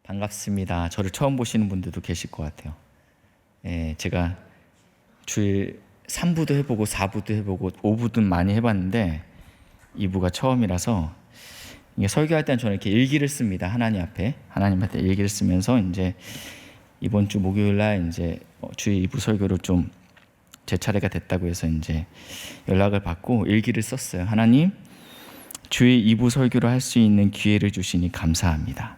반갑습니다. 저를 처음 보시는 분들도 계실 것 같아요. 제가 주일 3부도 해보고 4부도 해보고 5부도 많이 해봤는데 2부가 처음이라서 이게 설교할 때는 저는 이렇게 일기를 씁니다. 하나님한테 일기를 쓰면서 이제 이번 주 목요일 날 이제 주일 2부 설교를 좀 제 차례가 됐다고 해서 이제 연락을 받고 일기를 썼어요. 하나님, 주일 2부 설교를 할 수 있는 기회를 주시니 감사합니다.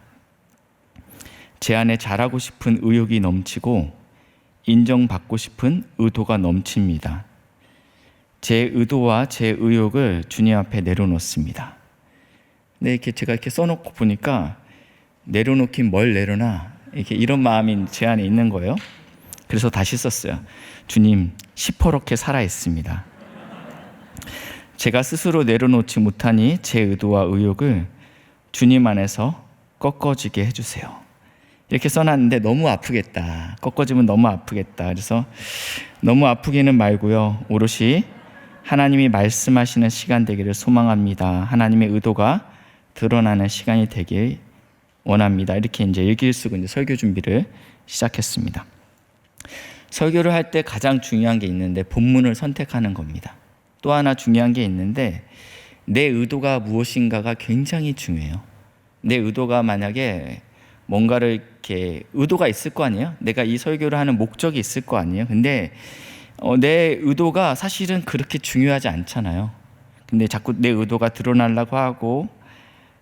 제 안에 잘하고 싶은 의욕이 넘치고 인정받고 싶은 의도가 넘칩니다. 제 의도와 제 의욕을 주님 앞에 내려놓습니다. 근데 이렇게 제가 이렇게 써놓고 보니까 내려놓긴 뭘 내려놔, 이렇게 이런 마음이 제 안에 있는 거예요. 그래서 다시 썼어요. 주님, 시퍼렇게 살아있습니다. 제가 스스로 내려놓지 못하니 제 의도와 의욕을 주님 안에서 꺾어지게 해주세요. 이렇게 써놨는데 너무 아프겠다. 꺾어지면 너무 아프겠다. 그래서 너무 아프기는 말고요. 오롯이 하나님이 말씀하시는 시간 되기를 소망합니다. 하나님의 의도가 드러나는 시간이 되길 원합니다. 이렇게 이제 일기를 쓰고 이제 설교 준비를 시작했습니다. 설교를 할 때 가장 중요한 게 있는데 본문을 선택하는 겁니다. 또 하나 중요한 게 있는데 내 의도가 무엇인가가 굉장히 중요해요. 내 의도가 만약에 뭔가를 이렇게 의도가 있을 거 아니에요? 내가 이 설교를 하는 목적이 있을 거 아니에요? 근데 내 의도가 사실은 그렇게 중요하지 않잖아요. 근데 자꾸 내 의도가 드러나려고 하고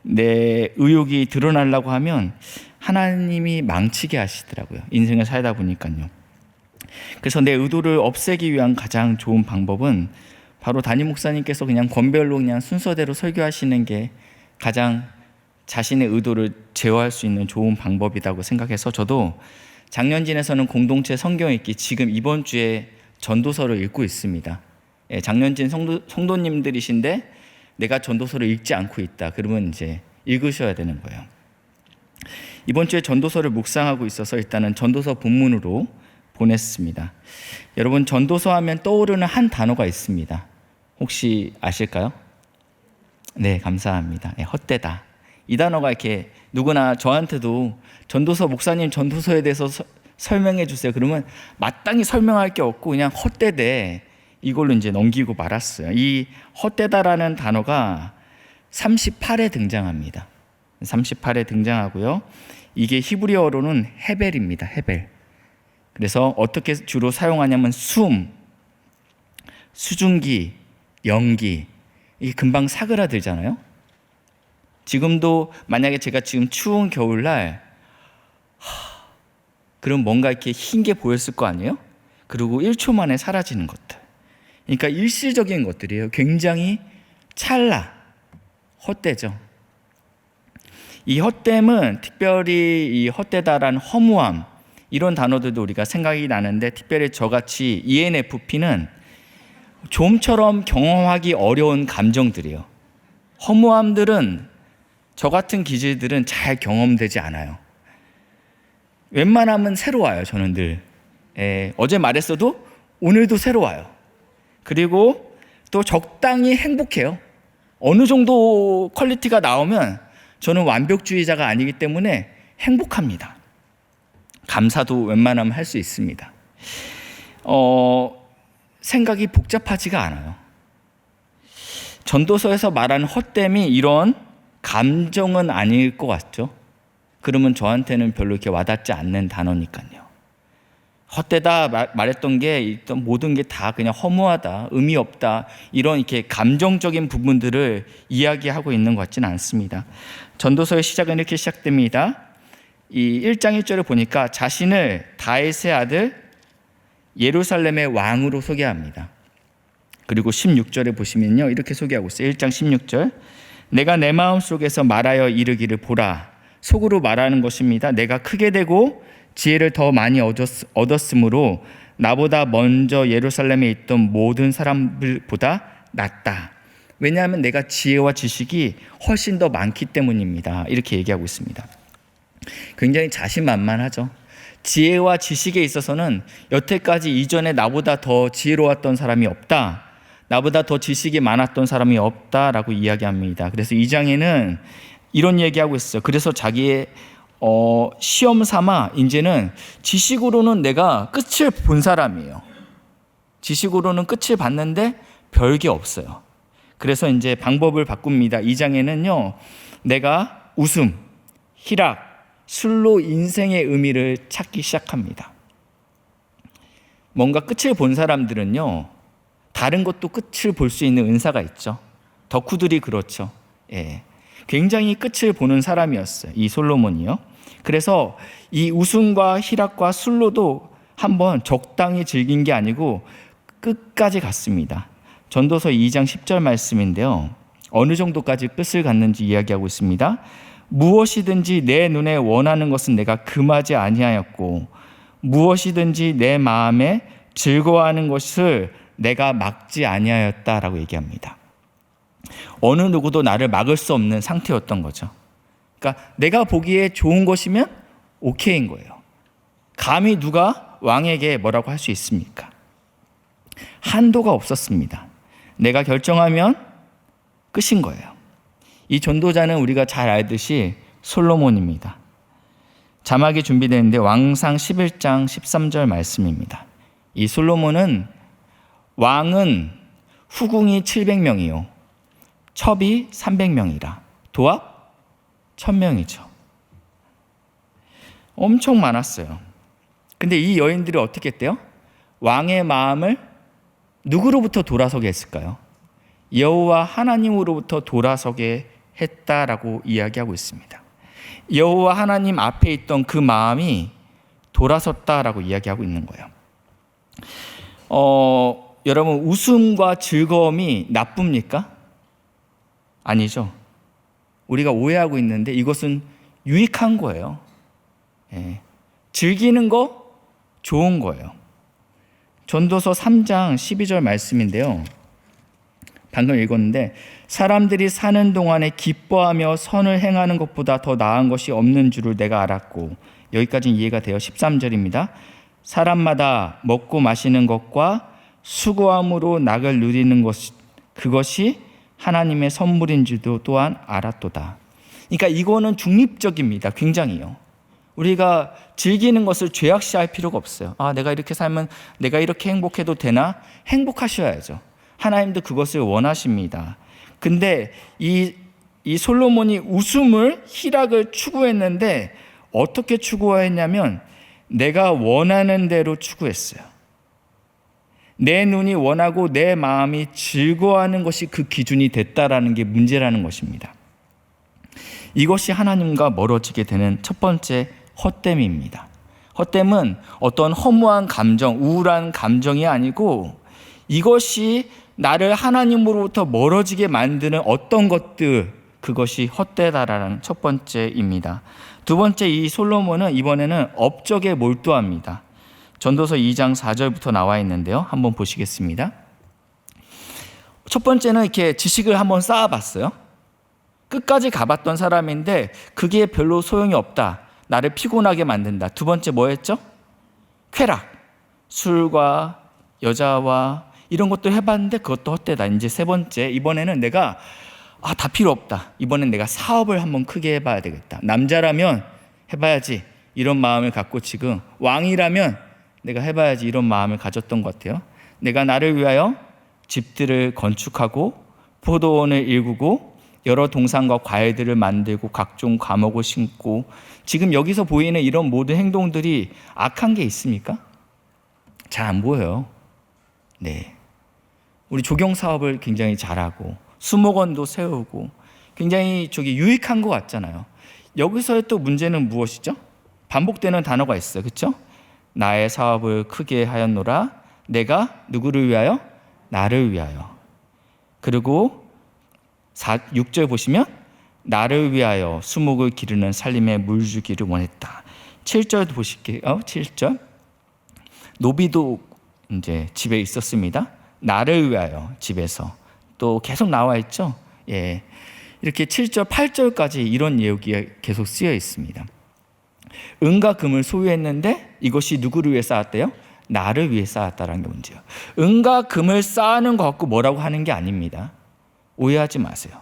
내 의욕이 드러나려고 하면 하나님이 망치게 하시더라고요. 인생을 살다 보니까요. 그래서 내 의도를 없애기 위한 가장 좋은 방법은 바로 담임 목사님께서 그냥 권별로 그냥 순서대로 설교하시는 게 가장 자신의 의도를 제어할 수 있는 좋은 방법이라고 생각해서 저도 장년진에서는 공동체 성경 읽기 지금 이번 주에 전도서를 읽고 있습니다. 장년진 성도님들이신데 내가 전도서를 읽지 않고 있다. 그러면 이제 읽으셔야 되는 거예요. 이번 주에 전도서를 묵상하고 있어서 일단은 전도서 본문으로 보냈습니다. 여러분, 전도서 하면 떠오르는 한 단어가 있습니다. 혹시 아실까요? 네, 감사합니다. 헛되다. 이 단어가 이렇게 누구나 저한테도 전도서 목사님 전도서에 대해서 설명해 주세요. 그러면 마땅히 설명할 게 없고 그냥 헛되대 이걸로 이제 넘기고 말았어요. 이 헛되다라는 단어가 38에 등장합니다. 38에 등장하고요. 이게 히브리어로는 헤벨입니다. 헤벨. 그래서 어떻게 주로 사용하냐면 숨, 수증기, 연기, 이게 금방 사그라들잖아요. 지금도 만약에 제가 지금 추운 겨울날 그럼 뭔가 이렇게 흰 게 보였을 거 아니에요? 그리고 1초 만에 사라지는 것들. 그러니까 일시적인 것들이에요. 굉장히 헛되죠. 이 헛됨은 특별히 이 헛되다라는 허무함, 이런 단어들도 우리가 생각이 나는데 특별히 저같이 ENFP는 좀처럼 경험하기 어려운 감정들이에요. 허무함들은 저 같은 기질들은 잘 경험되지 않아요. 웬만하면 새로워요. 저는 늘 어제 말했어도 오늘도 새로워요. 그리고 또 적당히 행복해요. 어느 정도 퀄리티가 나오면 저는 완벽주의자가 아니기 때문에 행복합니다. 감사도 웬만하면 할 수 있습니다. 생각이 복잡하지가 않아요. 전도서에서 말하는 헛됨이 이런 감정은 아닐 것 같죠? 그러면 저한테는 별로 이렇게 와닿지 않는 단어니까요. 헛되다 말했던 게 일단 모든 게 다 그냥 허무하다, 의미 없다, 이런 이렇게 감정적인 부분들을 이야기하고 있는 것 같지는 않습니다. 전도서의 시작은 이렇게 시작됩니다. 이 1장 1절을 보니까 자신을 다윗의 아들 예루살렘의 왕으로 소개합니다. 그리고 16절에 보시면요, 이렇게 소개하고 있어요. 1장 16절. 내가 내 마음속에서 말하여 이르기를 보라. 속으로 말하는 것입니다. 내가 크게 되고 지혜를 더 많이 얻었으므로 나보다 먼저 예루살렘에 있던 모든 사람들보다 낫다. 왜냐하면 내가 지혜와 지식이 훨씬 더 많기 때문입니다. 이렇게 얘기하고 있습니다. 굉장히 자신만만하죠. 지혜와 지식에 있어서는 여태까지 이전에 나보다 더 지혜로웠던 사람이 없다, 나보다 더 지식이 많았던 사람이 없다라고 이야기합니다. 그래서 2장에는 이런 얘기하고 있어요. 그래서 자기의 시험 삼아 이제는 지식으로는 내가 끝을 본 사람이에요. 지식으로는 끝을 봤는데 별게 없어요. 그래서 이제 방법을 바꿉니다. 2장에는요, 내가 웃음, 희락, 술로 인생의 의미를 찾기 시작합니다. 뭔가 끝을 본 사람들은요, 다른 것도 끝을 볼 수 있는 은사가 있죠. 덕후들이 그렇죠. 예. 굉장히 끝을 보는 사람이었어요. 이 솔로몬이요. 그래서 이 웃음과 희락과 술로도 한번 적당히 즐긴 게 아니고 끝까지 갔습니다. 전도서 2장 10절 말씀인데요. 어느 정도까지 끝을 갔는지 이야기하고 있습니다. 무엇이든지 내 눈에 원하는 것은 내가 금하지 아니하였고 무엇이든지 내 마음에 즐거워하는 것을 내가 막지 아니하였다라고 얘기합니다. 어느 누구도 나를 막을 수 없는 상태였던 거죠. 그러니까 내가 보기에 좋은 것이면 오케이인 거예요. 감히 누가 왕에게 뭐라고 할 수 있습니까? 한도가 없었습니다. 내가 결정하면 끝인 거예요. 이 전도자는 우리가 잘 알듯이 솔로몬입니다. 자막이 준비되는데 왕상 11장 13절 말씀입니다. 이 솔로몬은 왕은 후궁이 700명이요 첩이 300명이라 도합 1000명이죠. 엄청 많았어요. 근데 이 여인들이 어떻게 했대요? 왕의 마음을 누구로부터 돌아서게 했을까요? 여호와 하나님으로부터 돌아서게 했다라고 이야기하고 있습니다. 여호와 하나님 앞에 있던 그 마음이 돌아섰다라고 이야기하고 있는 거예요. 여러분, 웃음과 즐거움이 나쁩니까? 아니죠. 우리가 오해하고 있는데 이것은 유익한 거예요. 예. 즐기는 거 좋은 거예요. 전도서 3장 12절 말씀인데요. 방금 읽었는데 사람들이 사는 동안에 기뻐하며 선을 행하는 것보다 더 나은 것이 없는 줄을 내가 알았고, 여기까지는 이해가 돼요. 13절입니다. 사람마다 먹고 마시는 것과 수고함으로 낙을 누리는 것, 그것이 하나님의 선물인 줄도 또한 알았도다. 그러니까 이거는 중립적입니다. 굉장히요. 우리가 즐기는 것을 죄악시할 필요가 없어요. 아, 내가 이렇게 살면 내가 이렇게 행복해도 되나? 행복하셔야죠. 하나님도 그것을 원하십니다. 근데 이 솔로몬이 웃음을, 희락을 추구했는데 어떻게 추구했냐면 내가 원하는 대로 추구했어요. 내 눈이 원하고 내 마음이 즐거워하는 것이 그 기준이 됐다라는 게 문제라는 것입니다. 이것이 하나님과 멀어지게 되는 첫 번째 헛됨입니다. 헛됨은 어떤 허무한 감정, 우울한 감정이 아니고 이것이 나를 하나님으로부터 멀어지게 만드는 어떤 것들, 그것이 헛되다라는 첫 번째입니다. 두 번째, 이 솔로몬은 이번에는 업적에 몰두합니다. 전도서 2장 4절부터 나와 있는데요. 한번 보시겠습니다. 첫 번째는 이렇게 지식을 한번 쌓아봤어요. 끝까지 가봤던 사람인데 그게 별로 소용이 없다. 나를 피곤하게 만든다. 두 번째 뭐 했죠? 쾌락. 술과 여자와 이런 것도 해봤는데 그것도 헛되다. 이제 세 번째, 이번에는 내가 다 필요 없다. 이번엔 내가 사업을 한번 크게 해봐야 되겠다. 남자라면 해봐야지. 이런 마음을 갖고 지금 왕이라면 내가 해봐야지. 이런 마음을 가졌던 것 같아요. 내가 나를 위하여 집들을 건축하고 포도원을 일구고 여러 동산과 과일들을 만들고 각종 과목을 심고, 지금 여기서 보이는 이런 모든 행동들이 악한 게 있습니까? 잘 안 보여요. 네. 우리 조경 사업을 굉장히 잘하고 수목원도 세우고 굉장히 유익한 것 같잖아요. 여기서의 또 문제는 무엇이죠? 반복되는 단어가 있어요. 그렇죠? 나의 사업을 크게 하였노라. 내가 누구를 위하여? 나를 위하여. 그리고 6절 보시면 나를 위하여 수목을 기르는 살림에 물 주기를 원했다. 7절도 보실게요. 7절. 노비도 이제 집에 있었습니다. 나를 위하여 집에서 또 계속 나와 있죠. 예. 이렇게 7절, 8절까지 이런 예언이 계속 쓰여 있습니다. 은과 금을 소유했는데 이것이 누구를 위해 쌓았대요? 나를 위해 쌓았다라는 게 문제예요. 은과 금을 쌓는 것 갖고 뭐라고 하는 게 아닙니다. 오해하지 마세요.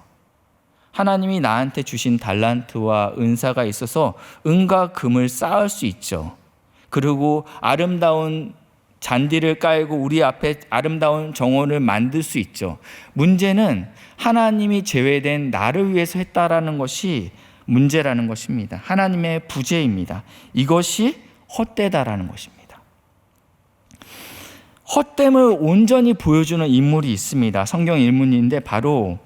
하나님이 나한테 주신 달란트와 은사가 있어서 은과 금을 쌓을 수 있죠. 그리고 아름다운 잔디를 깔고 우리 앞에 아름다운 정원을 만들 수 있죠. 문제는 하나님이 제외된 나를 위해서 했다라는 것이 문제라는 것입니다. 하나님의 부재입니다. 이것이 헛되다라는 것입니다. 헛됨을 온전히 보여주는 인물이 있습니다. 성경 인물인데 바로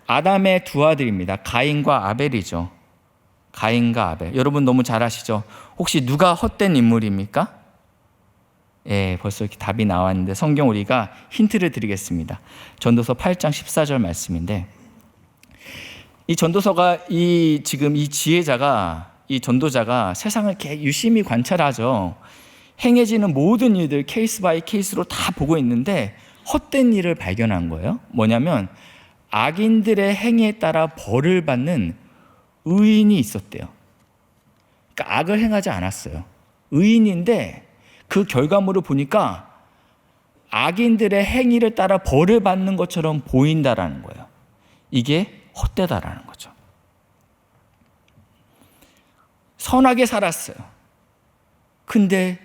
아담의 두 아들입니다. 가인과 아벨이죠. 가인과 아벨. 여러분 너무 잘 아시죠? 혹시 누가 헛된 인물입니까? 예, 벌써 이렇게 답이 나왔는데 성경 우리가 힌트를 드리겠습니다. 전도서 8장 14절 말씀인데 이 전도서가 지금 이 지혜자가 이 전도자가 세상을 이렇게 유심히 관찰하죠. 행해지는 모든 일들 케이스 바이 케이스로 다 보고 있는데 헛된 일을 발견한 거예요. 뭐냐면 악인들의 행위에 따라 벌을 받는 의인이 있었대요. 그러니까 악을 행하지 않았어요. 의인인데 그 결과물을 보니까 악인들의 행위를 따라 벌을 받는 것처럼 보인다라는 거예요. 이게 헛되다라는 거죠. 선하게 살았어요. 근데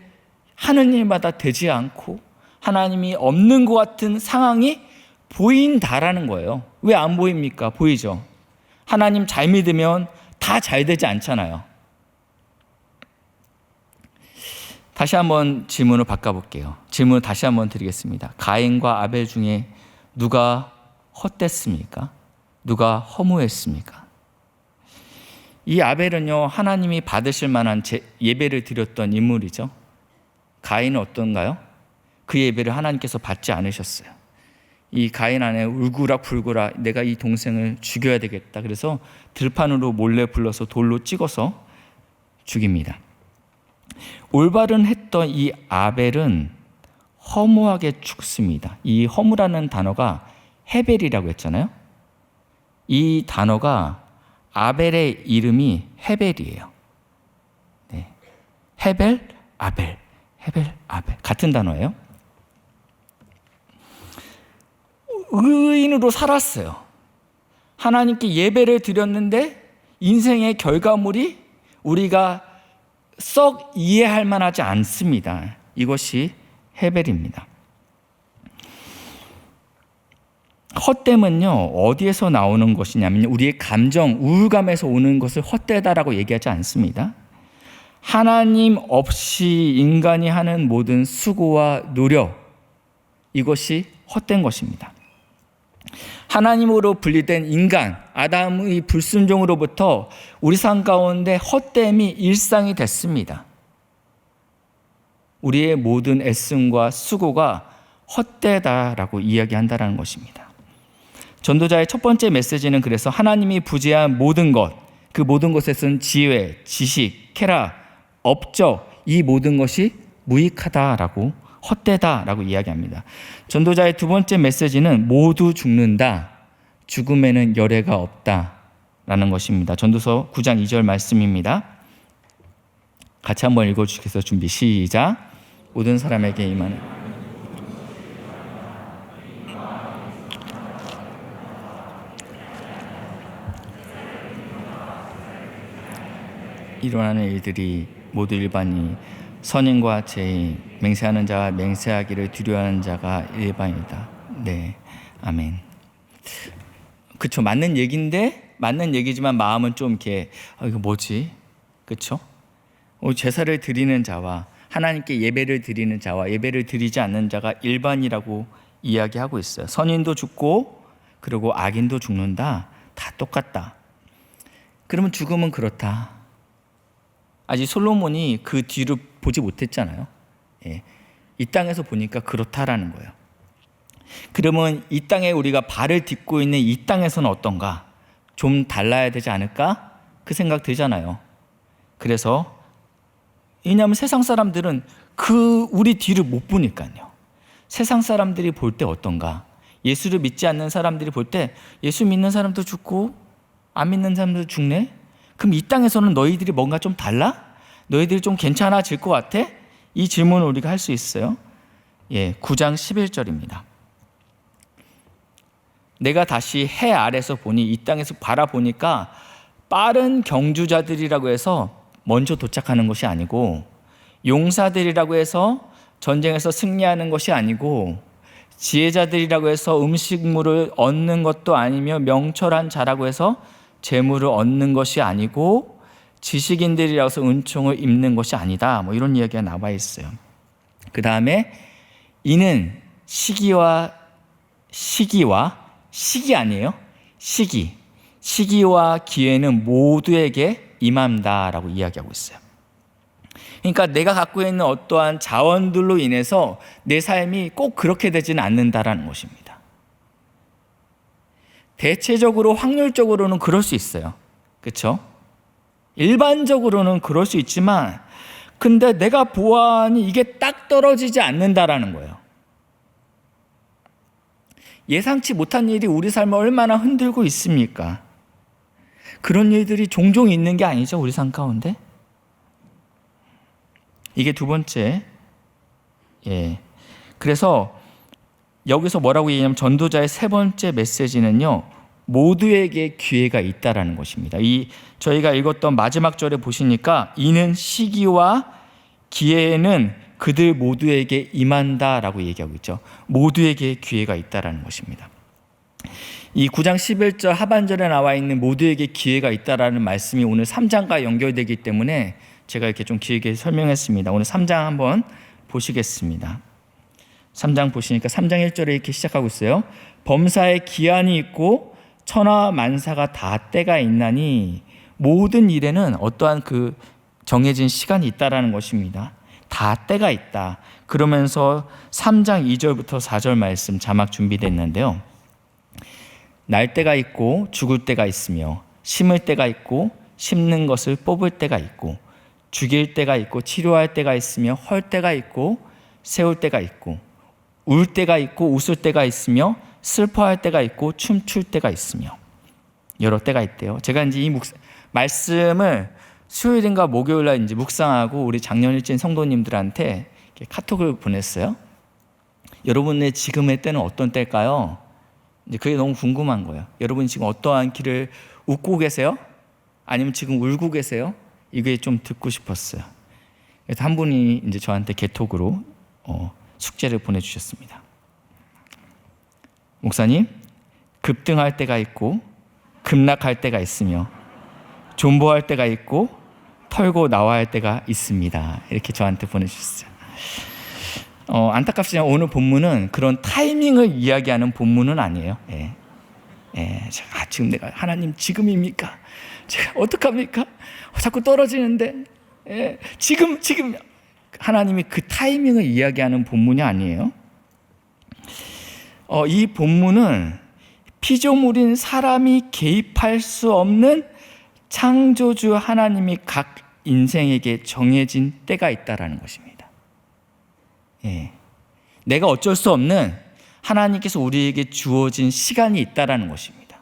하는 일마다 되지 않고 하나님이 없는 것 같은 상황이 보인다라는 거예요. 왜 안 보입니까? 보이죠. 하나님 잘 믿으면 다 잘 되지 않잖아요. 다시 한번 질문을 바꿔볼게요. 질문을 다시 한번 드리겠습니다. 가인과 아벨 중에 누가 헛됐습니까? 누가 허무했습니까? 이 아벨은요, 하나님이 받으실 만한 예배를 드렸던 인물이죠. 가인은 어떤가요? 그 예배를 하나님께서 받지 않으셨어요. 이 가인 안에 울구락불구락 내가 이 동생을 죽여야 되겠다. 그래서 들판으로 몰래 불러서 돌로 찍어서 죽입니다. 올바른 했던 이 아벨은 허무하게 죽습니다. 이 허무라는 단어가 헤벨이라고 했잖아요. 이 단어가 아벨의 이름이 헤벨이에요. 네. 헤벨, 아벨, 헤벨, 아벨 같은 단어예요. 의인으로 살았어요. 하나님께 예배를 드렸는데 인생의 결과물이 우리가 썩 이해할 만하지 않습니다. 이것이 헤벨입니다. 헛됨은요, 어디에서 나오는 것이냐면 우리의 감정, 우울감에서 오는 것을 헛되다라고 얘기하지 않습니다. 하나님 없이 인간이 하는 모든 수고와 노력, 이것이 헛된 것입니다. 하나님으로 분리된 인간, 아담의 불순종으로부터 우리 삶 가운데 헛됨이 일상이 됐습니다. 우리의 모든 애씀과 수고가 헛되다라고 이야기한다는 것입니다. 전도자의 첫 번째 메시지는 그래서 하나님이 부재한 모든 것, 그 모든 것에서는 지혜, 지식, 쾌락, 업적, 이 모든 것이 무익하다라고 헛되다라고 이야기합니다. 전도자의 두 번째 메시지는 모두 죽는다. 죽음에는 열애가 없다라는 것입니다. 전도서 9장 2절 말씀입니다. 같이 한번 읽어주시겠어요? 준비 시작. 모든 사람에게 임하는 일어나는 일들이 모두 일반이 선인과 죄인, 맹세하는 자와 맹세하기를 두려워하는 자가 일반이다. 네, 아멘. 그렇죠. 맞는 얘기인데 맞는 얘기지만 마음은 좀 이렇게 이거 뭐지? 그렇죠? 제사를 드리는 자와 하나님께 예배를 드리는 자와 예배를 드리지 않는 자가 일반이라고 이야기하고 있어요. 선인도 죽고 그리고 악인도 죽는다. 다 똑같다. 그러면 죽음은 그렇다. 아직 솔로몬이 그 뒤로 보지 못했잖아요. 예. 이 땅에서 보니까 그렇다라는 거예요. 그러면 이 땅에 우리가 발을 딛고 있는 이 땅에서는 어떤가? 좀 달라야 되지 않을까? 그 생각 들잖아요. 그래서 왜냐하면 세상 사람들은 우리 뒤를 못 보니까요. 세상 사람들이 볼 때 어떤가? 예수를 믿지 않는 사람들이 볼 때 예수 믿는 사람도 죽고 안 믿는 사람도 죽네? 그럼 이 땅에서는 너희들이 뭔가 좀 달라? 너희들이 좀 괜찮아질 것 같아? 이 질문을 우리가 할 수 있어요. 예, 9장 11절입니다. 내가 다시 해 아래서 보니, 이 땅에서 바라보니까 빠른 경주자들이라고 해서 먼저 도착하는 것이 아니고, 용사들이라고 해서 전쟁에서 승리하는 것이 아니고, 지혜자들이라고 해서 음식물을 얻는 것도 아니며, 명철한 자라고 해서 재물을 얻는 것이 아니고, 지식인들이라고 해서 은총을 입는 것이 아니다. 뭐 이런 이야기가 나와 있어요. 그 다음에 이는 시기 아니에요. 시기와 기회는 모두에게 임한다라고 이야기하고 있어요. 그러니까 내가 갖고 있는 어떠한 자원들로 인해서 내 삶이 꼭 그렇게 되지는 않는다라는 것입니다. 대체적으로 확률적으로는 그럴 수 있어요. 그렇죠? 일반적으로는 그럴 수 있지만, 근데 내가 보아하니 이게 딱 떨어지지 않는다라는 거예요. 예상치 못한 일이 우리 삶을 얼마나 흔들고 있습니까? 그런 일들이 종종 있는 게 아니죠, 우리 삶 가운데. 이게 두 번째. 그래서 여기서 뭐라고 얘기하냐면, 전도자의 세 번째 메시지는요, 모두에게 기회가 있다라는 것입니다. 저희가 읽었던 마지막 절에 보시니까, 이는 시기와 기회는 그들 모두에게 임한다라고 얘기하고 있죠. 모두에게 기회가 있다라는 것입니다. 이 9장 11절 하반절에 나와 있는 모두에게 기회가 있다라는 말씀이 오늘 3장과 연결되기 때문에 제가 이렇게 좀 길게 설명했습니다. 오늘 3장 한번 보시겠습니다. 3장 보시니까 3장 1절에 이렇게 시작하고 있어요. 범사에 기한이 있고 천하 만사가 다 때가 있나니, 모든 일에는 어떠한 그 정해진 시간이 있다라는 것입니다. 다 때가 있다. 그러면서 3장 2절부터 4절 말씀 자막 준비됐는데요. 날 때가 있고 죽을 때가 있으며, 심을 때가 있고 심는 것을 뽑을 때가 있고, 죽일 때가 있고 치료할 때가 있으며, 헐 때가 있고 세울 때가 있고, 울 때가 있고 웃을 때가 있으며, 슬퍼할 때가 있고 춤출 때가 있으며, 여러 때가 있대요. 제가 이제 이 말씀을 수요일인가 목요일날 이제 묵상하고 우리 작년 일진 성도님들한테 카톡을 보냈어요. 여러분의 지금의 때는 어떤 때일까요? 이제 그게 너무 궁금한 거예요. 여러분이 지금 어떠한 길을 웃고 계세요? 아니면 지금 울고 계세요? 이게 좀 듣고 싶었어요. 그래서 한 분이 이제 저한테 개톡으로 숙제를 보내주셨습니다. 목사님, 급등할 때가 있고 급락할 때가 있으며, 존버할 때가 있고 털고 나와야 할 때가 있습니다. 이렇게 저한테 보내주셨어요. 안타깝지만 오늘 본문은 그런 타이밍을 이야기하는 본문은 아니에요. 지금 내가 하나님 지금입니까? 제가 어떡합니까? 자꾸 떨어지는데. 지금 하나님이 그 타이밍을 이야기하는 본문이 아니에요. 이 본문은 피조물인 사람이 개입할 수 없는 창조주 하나님이 각 인생에게 정해진 때가 있다라는 것입니다. 내가 어쩔 수 없는 하나님께서 우리에게 주어진 시간이 있다라는 것입니다.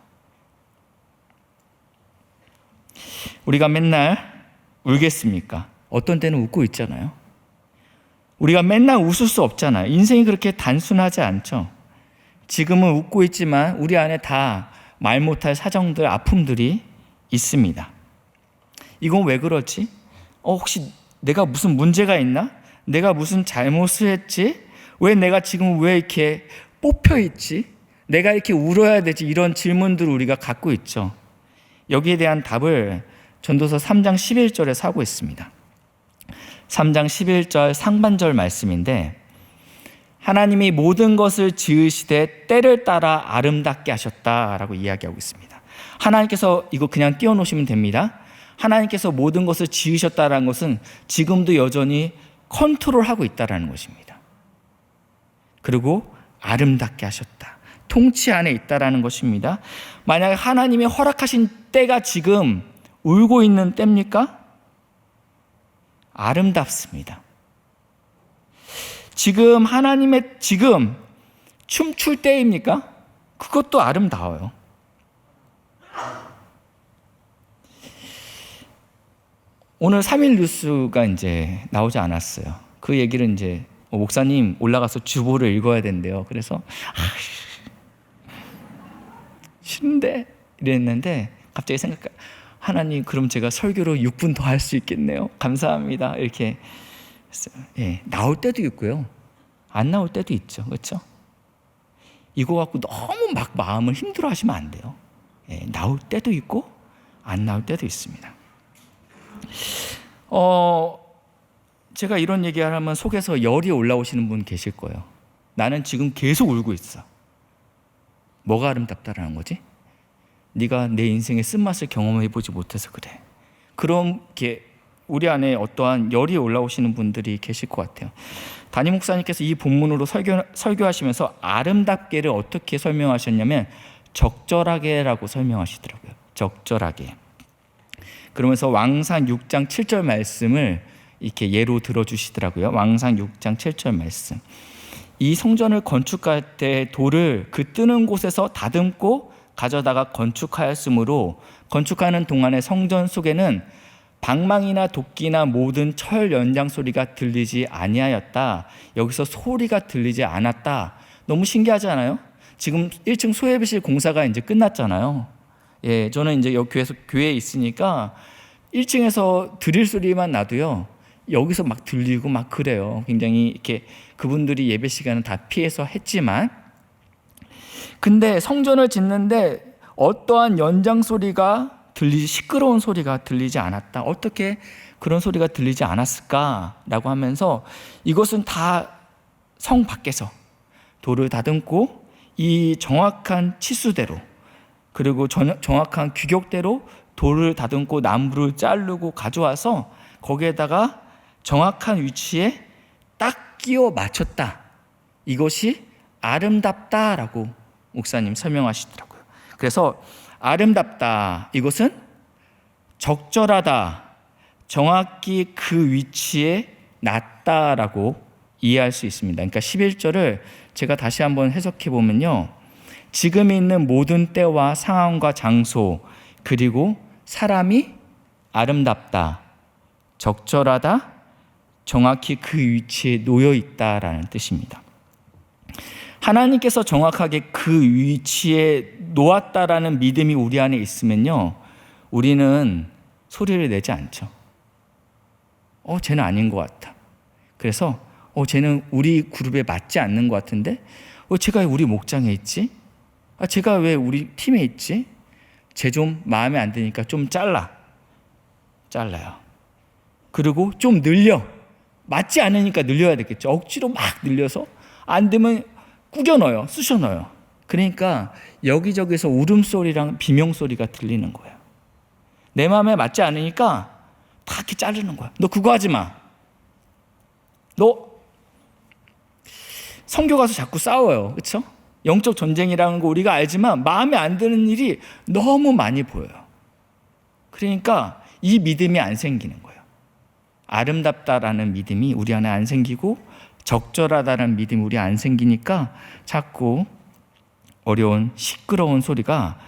우리가 맨날 울겠습니까? 어떤 때는 웃고 있잖아요. 우리가 맨날 웃을 수 없잖아요. 인생이 그렇게 단순하지 않죠. 지금은 웃고 있지만 우리 안에 다 말 못할 사정들, 아픔들이 있습니다. 이건 왜 그렇지? 혹시 내가 무슨 문제가 있나? 내가 무슨 잘못을 했지? 왜 내가 지금 왜 이렇게 뽑혀 있지? 내가 이렇게 울어야 되지? 이런 질문들을 우리가 갖고 있죠. 여기에 대한 답을 전도서 3장 11절에 하고 있습니다. 3장 11절 상반절 말씀인데, 하나님이 모든 것을 지으시되 때를 따라 아름답게 하셨다라고 이야기하고 있습니다. 하나님께서 이거 그냥 띄워놓으시면 됩니다. 하나님께서 모든 것을 지으셨다는 것은 지금도 여전히 컨트롤하고 있다는 것입니다. 그리고 아름답게 하셨다. 통치 안에 있다는 것입니다. 만약에 하나님이 허락하신 때가 지금 울고 있는 때입니까? 아름답습니다. 지금 하나님의 지금 춤출 때입니까? 그것도 아름다워요. 오늘 3일 뉴스가 이제 나오지 않았어요. 그 얘기를 이제 목사님 올라가서 주보를 읽어야 된대요. 그래서 싫은데 이랬는데 갑자기 하나님, 그럼 제가 설교로 6분 더 할 수 있겠네요. 감사합니다. 이렇게 했어요. 예, 나올 때도 있고요, 안 나올 때도 있죠. 그렇죠? 이거 갖고 너무 막 마음을 힘들어 하시면 안 돼요. 예, 나올 때도 있고 안 나올 때도 있습니다. 제가 이런 얘기하면 속에서 열이 올라오시는 분 계실 거예요. 나는 지금 계속 울고 있어. 뭐가 아름답다라는 거지? 네가 내 인생의 쓴맛을 경험해보지 못해서 그래. 그렇게 우리 안에 어떠한 열이 올라오시는 분들이 계실 것 같아요. 담임 목사님께서 이 본문으로 설교하시면서 아름답게를 어떻게 설명하셨냐면 적절하게라고 설명하시더라고요. 적절하게. 그러면서 왕상 6장 7절 말씀을 이렇게 예로 들어주시더라고요. 왕상 6장 7절 말씀. 이 성전을 건축할 때 돌을 그 뜨는 곳에서 다듬고 가져다가 건축하였으므로 건축하는 동안에 성전 속에는 방망이나 도끼나 모든 철 연장 소리가 들리지 아니하였다. 여기서 소리가 들리지 않았다. 너무 신기하지 않아요? 지금 1층 소예비실 공사가 이제 끝났잖아요. 예, 저는 이제 여기 교회에 있으니까 1층에서 드릴 소리만 나도요, 여기서 막 들리고 막 그래요. 굉장히 이렇게 그분들이 예배 시간은 다 피해서 했지만, 근데 성전을 짓는데 어떠한 연장 소리가 시끄러운 소리가 들리지 않았다. 어떻게 그런 소리가 들리지 않았을까라고 하면서 이것은 다 성 밖에서 돌을 다듬고 이 정확한 치수대로, 그리고 정확한 규격대로 돌을 다듬고 나무를 자르고 가져와서 거기에다가 정확한 위치에 딱 끼워 맞췄다. 이것이 아름답다라고 목사님 설명하시더라고요. 그래서 아름답다, 이것은 적절하다, 정확히 그 위치에 놨다라고 이해할 수 있습니다. 그러니까 11절을 제가 다시 한번 해석해 보면요, 지금 있는 모든 때와 상황과 장소 그리고 사람이 아름답다, 적절하다, 정확히 그 위치에 놓여 있다라는 뜻입니다. 하나님께서 정확하게 그 위치에 놓았다라는 믿음이 우리 안에 있으면요, 우리는 소리를 내지 않죠. 쟤는 아닌 것 같아. 그래서 쟤는 우리 그룹에 맞지 않는 것 같은데, 쟤가 왜 우리 목장에 있지? 쟤가 왜 우리 팀에 있지? 쟤 좀 마음에 안 드니까 좀 잘라요. 그리고 좀 늘려. 맞지 않으니까 늘려야 되겠죠. 억지로 막 늘려서 안 되면 꾸겨 넣어요. 쑤셔 넣어요. 그러니까 여기저기서 울음소리랑 비명소리가 들리는 거예요. 내 마음에 맞지 않으니까 다 이렇게 자르는 거야. 너 그거 하지 마. 너 선교 가서 자꾸 싸워요. 그렇죠? 영적 전쟁이라는 거 우리가 알지만 마음에 안 드는 일이 너무 많이 보여요. 그러니까 이 믿음이 안 생기는 거예요. 아름답다라는 믿음이 우리 안에 안 생기고 적절하다는 믿음이 우리 안 생기니까 자꾸 어려운 시끄러운 소리가,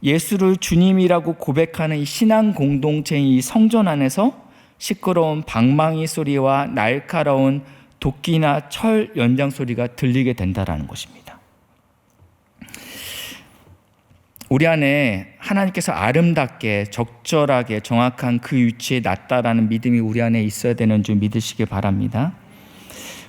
예수를 주님이라고 고백하는 이 신앙 공동체의 이 성전 안에서 시끄러운 방망이 소리와 날카로운 도끼나 철 연장 소리가 들리게 된다라는 것입니다. 우리 안에 하나님께서 아름답게 적절하게 정확한 그 위치에 놨다라는 믿음이 우리 안에 있어야 되는 줄 믿으시길 바랍니다.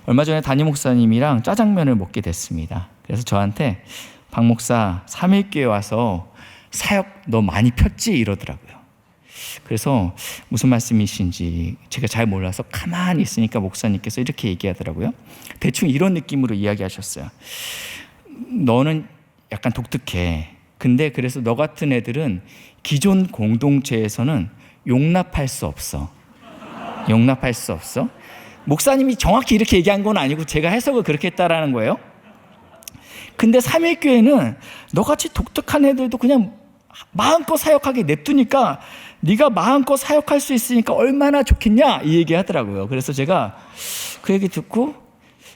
얼마 전에 담임 목사님이랑 짜장면을 먹게 됐습니다. 그래서 저한테 박 목사 3일교회 와서 사역 너 많이 폈지? 이러더라고요. 그래서 무슨 말씀이신지 제가 잘 몰라서 가만히 있으니까 목사님께서 이렇게 얘기하더라고요. 대충 이런 느낌으로 이야기하셨어요. 너는 약간 독특해. 근데 그래서 너 같은 애들은 기존 공동체에서는 용납할 수 없어. 목사님이 정확히 이렇게 얘기한 건 아니고 제가 해석을 그렇게 했다라는 거예요. 근데 삼일교회는 너같이 독특한 애들도 그냥 마음껏 사역하게 냅두니까 네가 마음껏 사역할 수 있으니까 얼마나 좋겠냐, 이 얘기 하더라고요. 그래서 제가 그 얘기 듣고,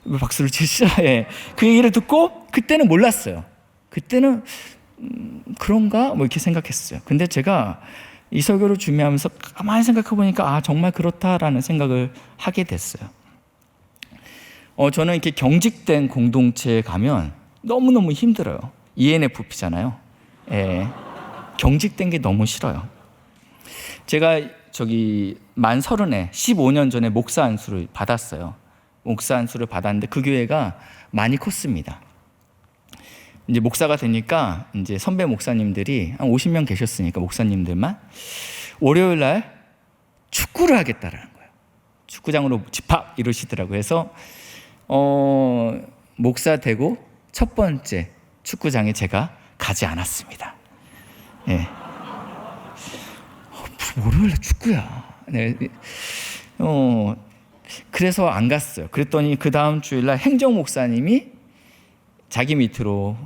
왜 박수를 치시죠? 예. 그 얘기를 듣고 그때는 몰랐어요. 그때는 그런가? 뭐 이렇게 생각했어요. 근데 제가 이 설교를 준비하면서 가만히 생각해 보니까 정말 그렇다라는 생각을 하게 됐어요. 저는 이렇게 경직된 공동체에 가면 너무너무 힘들어요. ENFP잖아요. 예, 경직된 게 너무 싫어요. 제가 만 30에 15년 전에 목사 안수를 받았어요. 목사 안수를 받았는데 그 교회가 많이 컸습니다. 이제 목사가 되니까 이제 선배 목사님들이 한 50명 계셨으니까 목사님들만 월요일 날 축구를 하겠다라는 거예요. 축구장으로 집합 이러시더라고요. 그래서 목사 되고 첫 번째 축구장에 제가 가지 않았습니다. 예. 월요일 날 축구야. 네. 그래서 안 갔어요. 그랬더니 그 다음 주일 날 행정 목사님이 자기 밑으로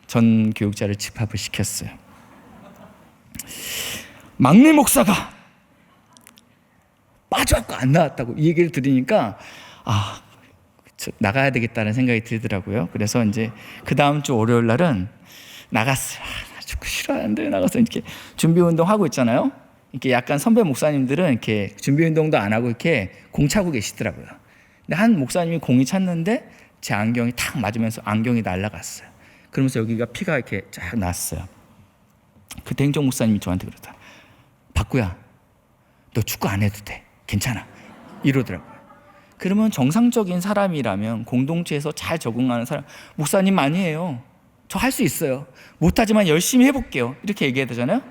전 교육자를 집합을 시켰어요. 막내 목사가 빠져갖고 안 나왔다고 이 얘기를 들으니까 나가야 되겠다는 생각이 들더라고요. 그래서 이제 그 다음 주 월요일 날은 나갔어요. 나 축구 싫어하는데 나가서 이렇게 준비 운동 하고 있잖아요. 이렇게 약간 선배 목사님들은 이렇게 준비 운동도 안 하고 이렇게 공 차고 계시더라고요. 근데 한 목사님이 공이 찼는데 제 안경이 탁 맞으면서 안경이 날아갔어요. 그러면서 여기가 피가 이렇게 쫙 났어요. 그때 행정 목사님이 저한테 그러더라. 박구야, 너 축구 안 해도 돼. 괜찮아. 이러더라고요. 그러면 정상적인 사람이라면 공동체에서 잘 적응하는 사람, 목사님 아니에요. 저 할 수 있어요. 못하지만 열심히 해볼게요. 이렇게 얘기해야 되잖아요.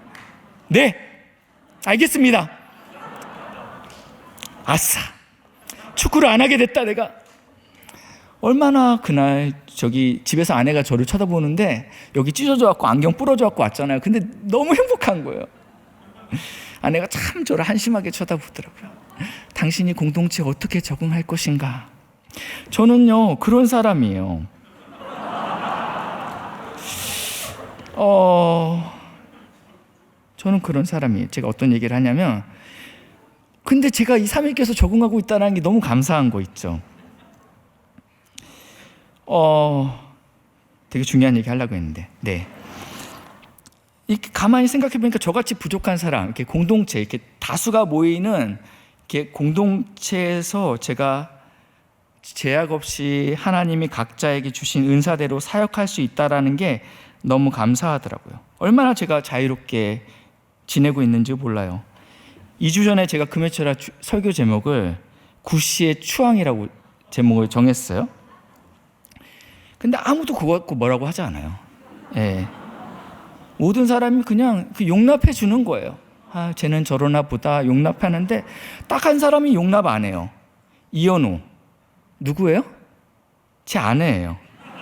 네, 알겠습니다. 아싸, 축구를 안 하게 됐다 내가. 얼마나 그날 집에서 아내가 저를 쳐다보는데 여기 찢어져 갖고 안경 부러져 갖고 왔잖아요. 근데 너무 행복한 거예요. 아내가 참 저를 한심하게 쳐다보더라고요. 당신이 공동체에 어떻게 적응할 것인가. 저는요 그런 사람이에요. 저는 그런 사람이에요. 제가 어떤 얘기를 하냐면, 근데 제가 이 삼위일께서 적응하고 있다는 게 너무 감사한 거 있죠. 되게 중요한 얘기 하려고 했는데, 네. 이렇게 가만히 생각해 보니까 저같이 부족한 사람, 이렇게 공동체, 이렇게 다수가 모이는 이렇게 공동체에서 제가 제약 없이 하나님이 각자에게 주신 은사대로 사역할 수 있다라는 게 너무 감사하더라고요. 얼마나 제가 자유롭게 지내고 있는지 몰라요. 2주 전에 제가 금요철야 설교 제목을 구시의 추앙이라고 제목을 정했어요. 근데 아무도 그거 갖고 뭐라고 하지 않아요. 예. 모든 사람이 그냥 용납해 주는 거예요. 쟤는 저러나 보다 용납하는데 딱 한 사람이 용납 안 해요. 이현우. 누구예요? 제 아내예요.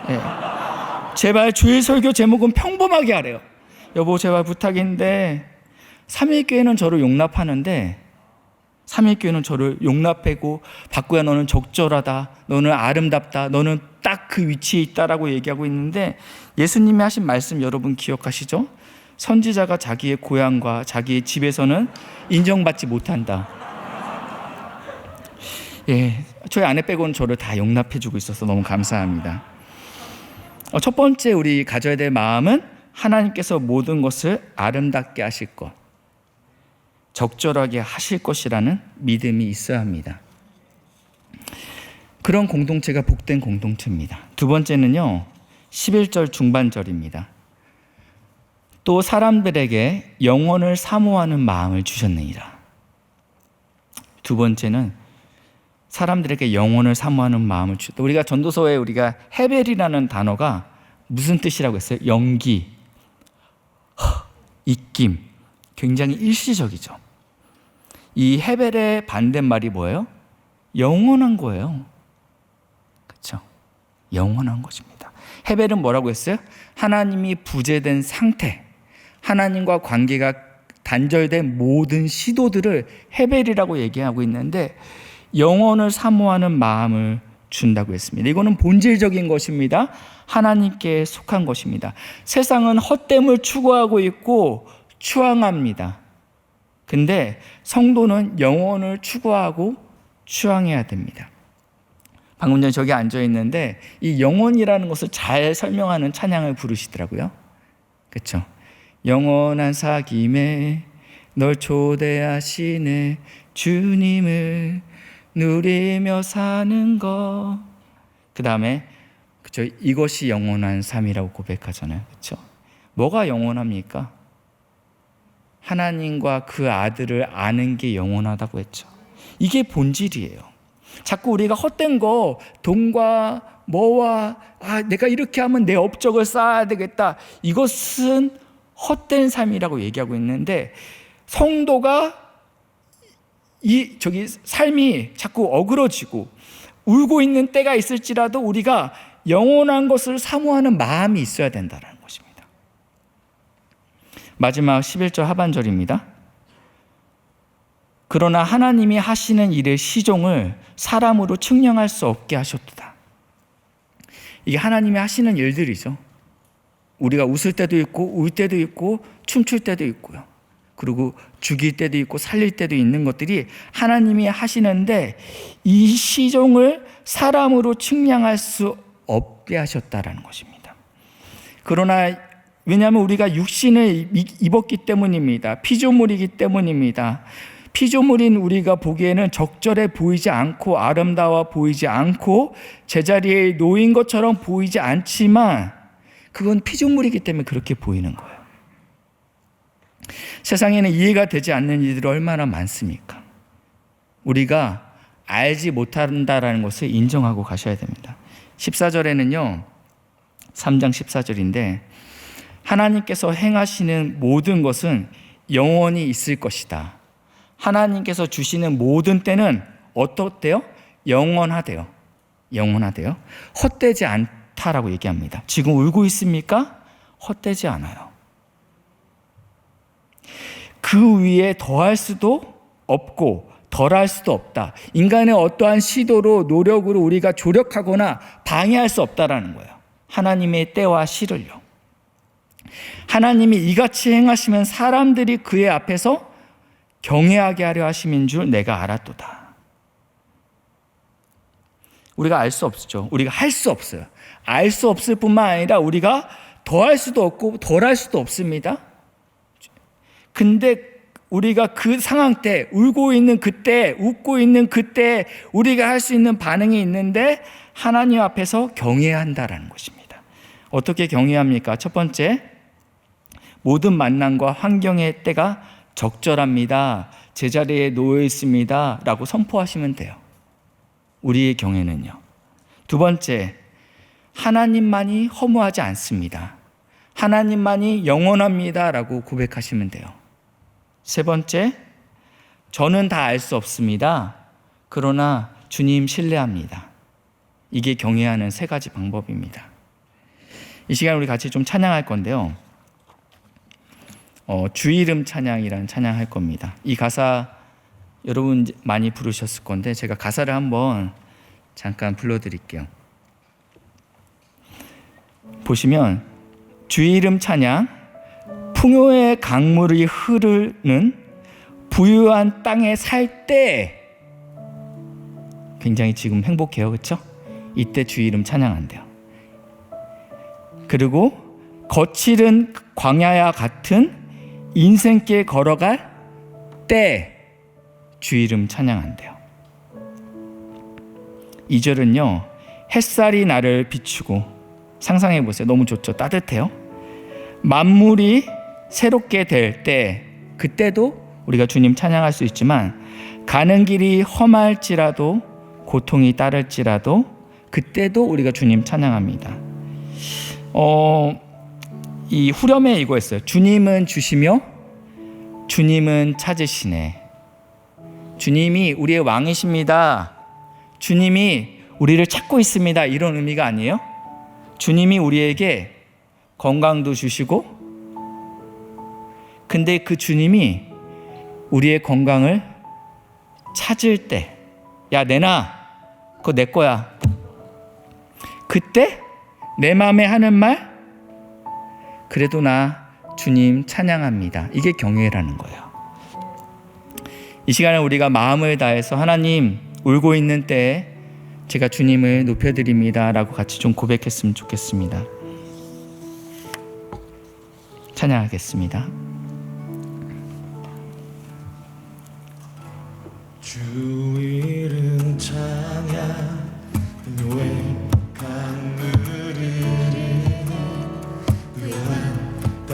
예. 제발 주일 설교 제목은 평범하게 하래요. 여보 제발 부탁인데 삼위일교회는 저를 용납하는데 삼위일교회는 저를 용납하고 박구야 너는 적절하다, 너는 아름답다, 너는 딱 그 위치에 있다라고 얘기하고 있는데 예수님이 하신 말씀 여러분 기억하시죠? 선지자가 자기의 고향과 자기의 집에서는 인정받지 못한다. 예, 저희 아내 빼고는 저를 다 용납해주고 있어서 너무 감사합니다. 첫 번째 우리 가져야 될 마음은 하나님께서 모든 것을 아름답게 하실 것, 적절하게 하실 것이라는 믿음이 있어야 합니다. 그런 공동체가 복된 공동체입니다. 두 번째는요, 11절 중반절입니다. 또 사람들에게 영혼을 사모하는 마음을 주셨느니라. 두 번째는 사람들에게 영혼을 사모하는 마음을 주셨다. 우리가 전도서에 우리가 헤벨이라는 단어가 무슨 뜻이라고 했어요? 연기, 입김. 굉장히 일시적이죠. 이 헤벨의 반대말이 뭐예요? 영원한 거예요. 그렇죠? 영원한 것입니다. 헤벨은 뭐라고 했어요? 하나님이 부재된 상태, 하나님과 관계가 단절된 모든 시도들을 헤벨이라고 얘기하고 있는데 영혼을 사모하는 마음을 준다고 했습니다. 이거는 본질적인 것입니다. 하나님께 속한 것입니다. 세상은 헛됨을 추구하고 있고 추앙합니다. 근데 성도는 영혼을 추구하고 추앙해야 됩니다. 방금 전에 저기 앉아 있는데 이 영혼이라는 것을 잘 설명하는 찬양을 부르시더라고요. 그렇죠? 영원한 사귐에 널 초대하시네 주님을 누리며 사는 것. 그 다음에 그렇죠? 이것이 영원한 삶이라고 고백하잖아요. 그렇죠? 뭐가 영원합니까? 하나님과 그 아들을 아는 게 영원하다고 했죠. 이게 본질이에요. 자꾸 우리가 헛된 거, 돈과 뭐와 내가 이렇게 하면 내 업적을 쌓아야 되겠다, 이것은 헛된 삶이라고 얘기하고 있는데, 성도가 삶이 자꾸 어그러지고 울고 있는 때가 있을지라도 우리가 영원한 것을 사모하는 마음이 있어야 된다는 것입니다. 마지막 11절 하반절입니다. 그러나 하나님이 하시는 일의 시종을 사람으로 측량할 수 없게 하셨도다. 이게 하나님이 하시는 일들이죠. 우리가 웃을 때도 있고 울 때도 있고 춤출 때도 있고요. 그리고 죽일 때도 있고 살릴 때도 있는 것들이 하나님이 하시는데, 이 시종을 사람으로 측량할 수 없게 하셨다라는 것입니다. 그러나 왜냐하면 우리가 육신을 입었기 때문입니다. 피조물이기 때문입니다. 피조물인 우리가 보기에는 적절해 보이지 않고 아름다워 보이지 않고 제자리에 놓인 것처럼 보이지 않지만, 그건 피조물이기 때문에 그렇게 보이는 거예요. 세상에는 이해가 되지 않는 일들이 얼마나 많습니까? 우리가 알지 못한다라는 것을 인정하고 가셔야 됩니다. 14절에는요, 3장 14절인데, 하나님께서 행하시는 모든 것은 영원히 있을 것이다. 하나님께서 주시는 모든 때는 어떻대요? 영원하대요. 영원하대요. 헛되지 않다라고 얘기합니다. 지금 울고 있습니까? 헛되지 않아요. 그 위에 더할 수도 없고 덜할 수도 없다. 인간의 어떠한 시도로 노력으로 우리가 조력하거나 방해할 수 없다라는 거예요. 하나님의 때와 시를요. 하나님이 이같이 행하시면 사람들이 그의 앞에서 경외하게 하려 하심인 줄 내가 알았도다. 우리가 알 수 없죠. 우리가 할 수 없어요. 알 수 없을 뿐만 아니라 우리가 더할 수도 없고 덜할 수도 없습니다. 근데 우리가 그 상황 때, 울고 있는 그때, 웃고 있는 그때 우리가 할 수 있는 반응이 있는데, 하나님 앞에서 경외해야 한다라는 것입니다. 어떻게 경외합니까? 첫 번째, 모든 만남과 환경의 때가 적절합니다. 제자리에 놓여 있습니다. 라고 선포하시면 돼요. 우리의 경외는요. 두 번째, 하나님만이 허무하지 않습니다. 하나님만이 영원합니다. 라고 고백하시면 돼요. 세 번째, 저는 다 알 수 없습니다. 그러나 주님 신뢰합니다. 이게 경외하는 세 가지 방법입니다. 이 시간 우리 같이 좀 찬양할 건데요. 주 이름 찬양이라는 찬양 할 겁니다. 이 가사 여러분 많이 부르셨을 건데 제가 가사를 한번 잠깐 불러드릴게요. 보시면 주 이름 찬양, 풍요의 강물이 흐르는 부유한 땅에 살 때, 굉장히 지금 행복해요, 그렇죠? 이때 주 이름 찬양한대요. 그리고 거칠은 광야와 같은 인생길 걸어갈 때 주 이름 찬양한대요. 2절은요, 햇살이 나를 비추고, 상상해 보세요. 너무 좋죠? 따뜻해요. 만물이 새롭게 될 때, 그때도 우리가 주님 찬양할 수 있지만, 가는 길이 험할지라도 고통이 따를지라도 그때도 우리가 주님 찬양합니다. 이 후렴에 이거였어요. 주님은 주시며 주님은 찾으시네. 주님이 우리의 왕이십니다. 주님이 우리를 찾고 있습니다. 이런 의미가 아니에요. 주님이 우리에게 건강도 주시고, 근데 그 주님이 우리의 건강을 찾을 때, 야 내놔, 그거 내 거야. 그때 내 마음에 하는 말, 그래도 나 주님 찬양합니다. 이게 경외라는 거예요. 이 시간에 우리가 마음을 다해서 하나님, 울고 있는 때에 제가 주님을 높여드립니다 라고 같이 좀 고백했으면 좋겠습니다. 찬양하겠습니다. 주 이름 찬양, 왜 강물을 묘한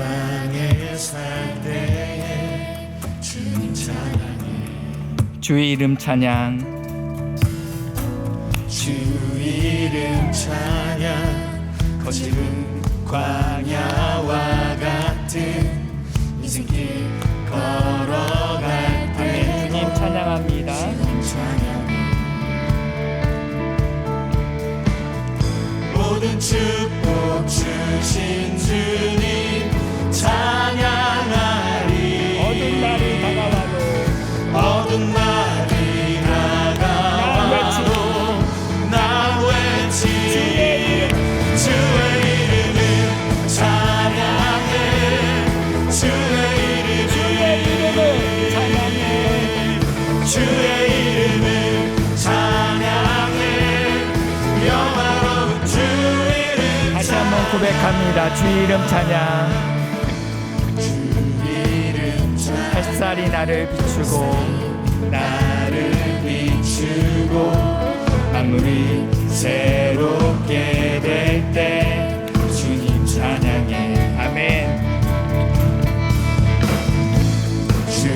주의 이름 찬양. 주 이름 찬양. 거칠은 광야와 같은 인생길 걸어갈 때 주님 찬양합니다. 모든 축복 주신 주님 찬양하리. 어두운 날이 다가와도 어두운 날이 다가와도 나 외치리. 주의 이름을 찬양해. 주의 이름을 찬양해. 주의 이름을 찬양해. 영화로운 주 이름 다시 한번 고백합니다. 주 이름 찬양. 주 이름 찬양. 햇살이 나를 비추고 나를 비추고 만물이 새롭게 될 때 주님 찬양해. 아멘. 주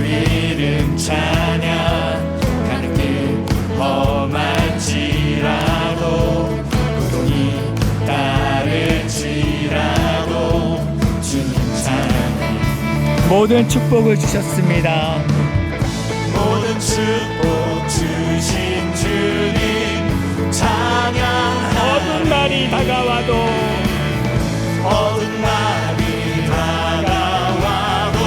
이름 찬양. 가는 길 험할지라도 고통이 따를지라도 주님 찬양해. 모든 축복을 주셨습니다. 모든 축복 주신 주님 찬양하리. 어두운 날이 다가와도 어두운 날이 다가와도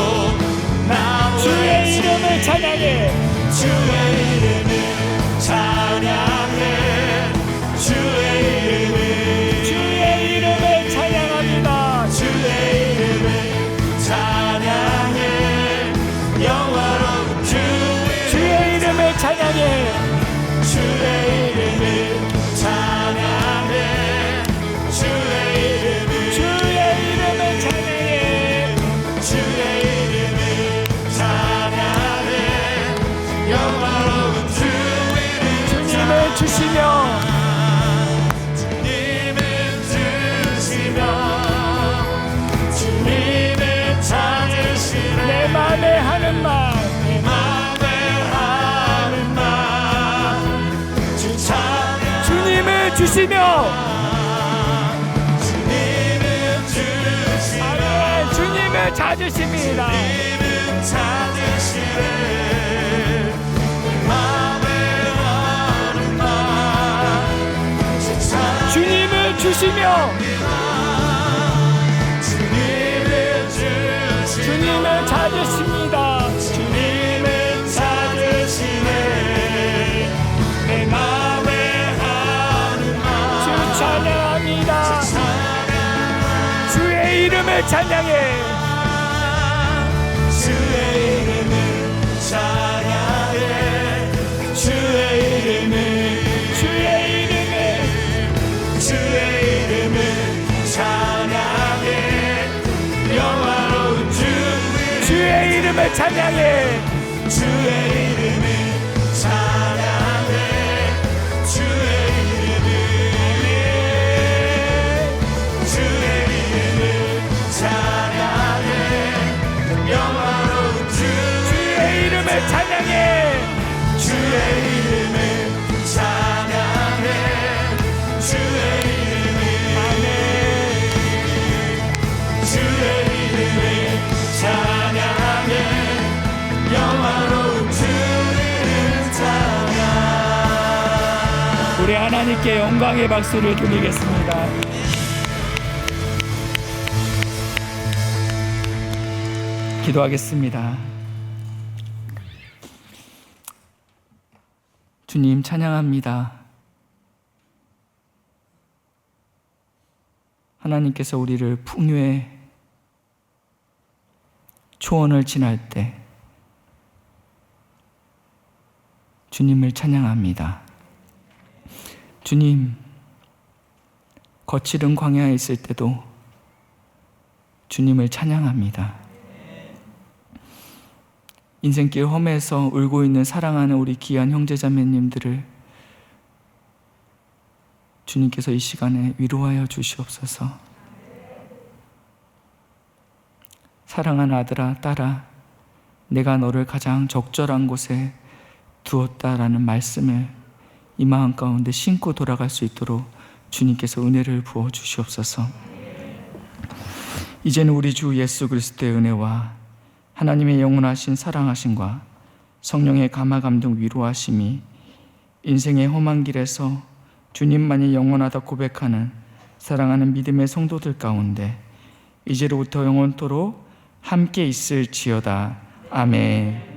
나 주의 이름을 찬양해. 주의 이름을 찬양해. 주의 이름을 찬양합니다. 주의 이름을 찬양해. 영화로운 주의 이름을 찬양해. 주의 이름을 찬양해. 주의 이름을 찬양해. 주의 이름을 찬양해. 영화로운 주 이름 주님을 주시며 주님을 찾으시네. 내 맘에 하는 말 내 맘에 하는 말 주 찬양. 주님을 주시며 주님을 주시네. 아멘. 주님을 찾으십니다. 주님은 찾으시네. 내 맘에 하는 말 주 찬양. 주님을 주시며 주님을 찾으십니다. 주님을 찾으시네. 내 맘에 하는 말 주 찬양합니다. 주의 이름을 찬양해. 주의 이름을 찬양해. 주의 이름을 찬양해. 영화로운 주의 이름을 찬양해. 주의 이름을 찬양해. 주의 이름을 찬양해. 영화로운 주의 이름을 찬양해. 주의 이름을 찬양해. 주의 이름을 아멘. 주의 이름을 찬양해. 영화로운 주 이름 찬양. 우리 하나님께 영광의 박수를 드리겠습니다. 기도하겠습니다. 주님 찬양합니다. 하나님께서 우리를 풍요의 초원을 지날 때 주님을 찬양합니다. 주님, 거칠은 광야에 있을 때도 주님을 찬양합니다. 인생길 험해서 울고 있는 사랑하는 우리 귀한 형제자매님들을 주님께서 이 시간에 위로하여 주시옵소서. 사랑하는 아들아, 딸아, 내가 너를 가장 적절한 곳에 두었다라는 말씀을 이 마음 가운데 신고 돌아갈 수 있도록 주님께서 은혜를 부어 주시옵소서. 이제는 우리 주 예수 그리스도의 은혜와 하나님의 영원하신 사랑하심과 성령의 감화 감동 위로하심이 인생의 험한 길에서 주님만이 영원하다 고백하는 사랑하는 믿음의 성도들 가운데 이제로부터 영원토록 함께 있을지어다. 아멘.